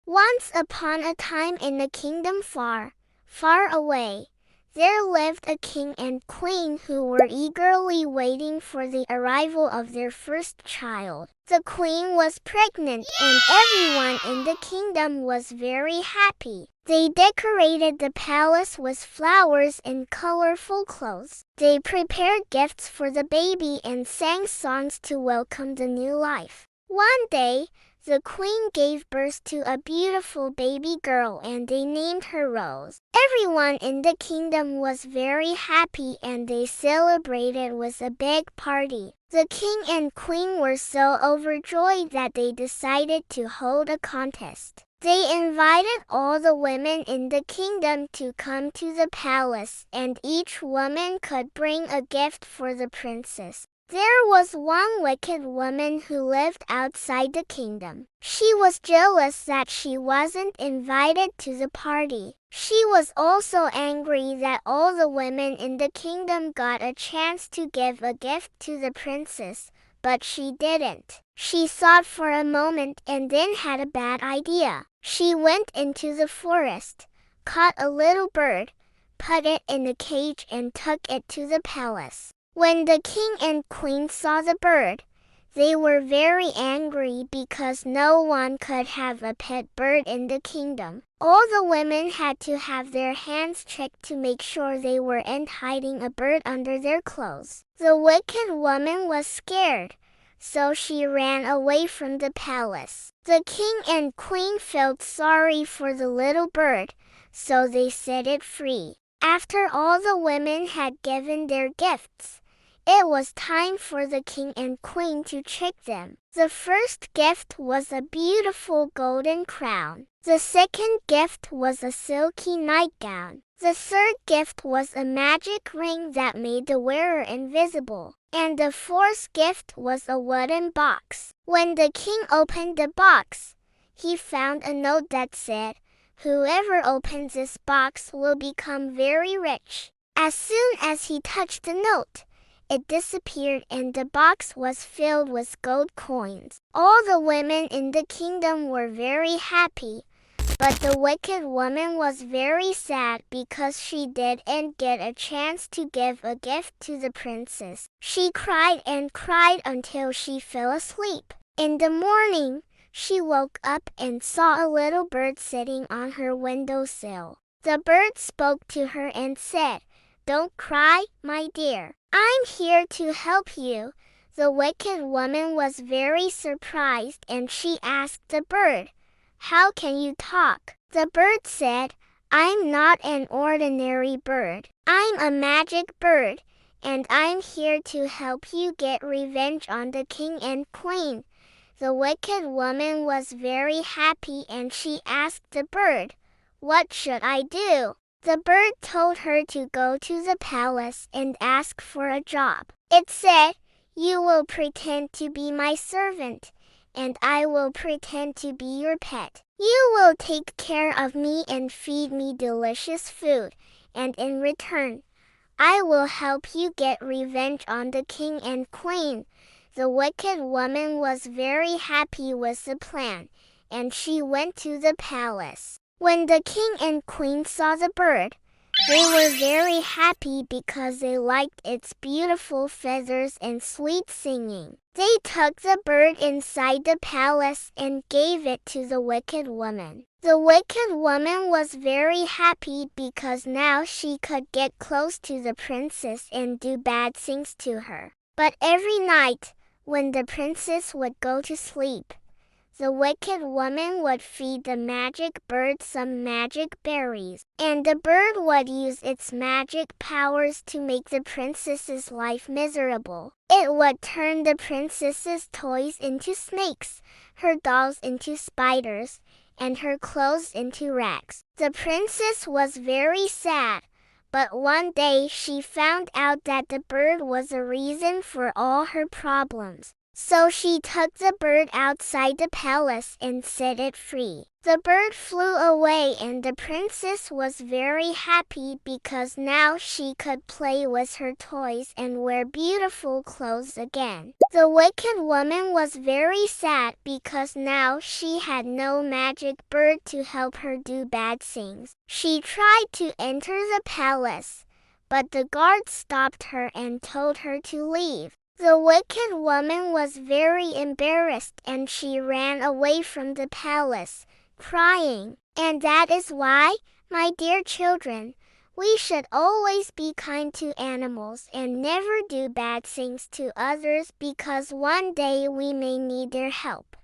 Once upon a time in a kingdom far, far away, there lived a king and queen who were eagerly waiting for the arrival of their first child. The queen was pregnant and everyone in the kingdom was very happy. They decorated the palace with flowers and colorful clothes. They prepared gifts for the baby and sang songs to welcome the new life. One day, the queen gave birth to a beautiful baby girl and they named her Rose. Everyone in the kingdom was very happy and they celebrated with a big party. The king and queen were so overjoyed that they decided to hold a contest. They invited all the women in the kingdom to come to the palace, and each woman could bring a gift for the princess. There was one wicked woman who lived outside the kingdom. She was jealous that she wasn't invited to the party. She was also angry that all the women in the kingdom got a chance to give a gift to the princess, but she didn't. She thought for a moment and then had a bad idea. She went into the forest, caught a little bird, put it in a cage and took it to the palace. When the king and queen saw the bird, they were very angry because no one could have a pet bird in the kingdom. All the women had to have their hands checked to make sure they weren't hiding a bird under their clothes. The wicked woman was scared, so she ran away from the palace. The king and queen felt sorry for the little bird, so they set it free. After all the women had given their gifts, it was time for the king and queen to trick them. The first gift was a beautiful golden crown. The second gift was a silky nightgown. The third gift was a magic ring that made the wearer invisible. And the fourth gift was a wooden box. When the king opened the box, he found a note that said, "Whoever opens this box will become very rich." As soon as he touched the note, it disappeared and the box was filled with gold coins. All the women in the kingdom were very happy, but the wicked woman was very sad because she didn't get a chance to give a gift to the princess. She cried and cried until she fell asleep. In the morning, she woke up and saw a little bird sitting on her windowsill. The bird spoke to her and said, "Don't cry, my dear. I'm here to help you." The wicked woman was very surprised and she asked the bird, "How can you talk?" The bird said, "I'm not an ordinary bird. I'm a magic bird, and I'm here to help you get revenge on the king and queen." The wicked woman was very happy and she asked the bird, "What should I do?" The bird told her to go to the palace and ask for a job. It said, "You will pretend to be my servant, and I will pretend to be your pet. You will take care of me and feed me delicious food, and in return, I will help you get revenge on the king and queen." The wicked woman was very happy with the plan, and she went to the palace. When the king and queen saw the bird, they were very happy because they liked its beautiful feathers and sweet singing. They took the bird inside the palace and gave it to the wicked woman. The wicked woman was very happy because now she could get close to the princess and do bad things to her. But every night, when the princess would go to sleep, the wicked woman would feed the magic bird some magic berries, and the bird would use its magic powers to make the princess's life miserable. It would turn the princess's toys into snakes, her dolls into spiders, and her clothes into rags. The princess was very sad, but one day she found out that the bird was a reason for all her problems. So she took the bird outside the palace and set it free. The bird flew away and the princess was very happy because now she could play with her toys and wear beautiful clothes again. The wicked woman was very sad because now she had no magic bird to help her do bad things. She tried to enter the palace, but the guard stopped her and told her to leave. The wicked woman was very embarrassed and she ran away from the palace, crying. And that is why, my dear children, we should always be kind to animals and never do bad things to others because one day we may need their help.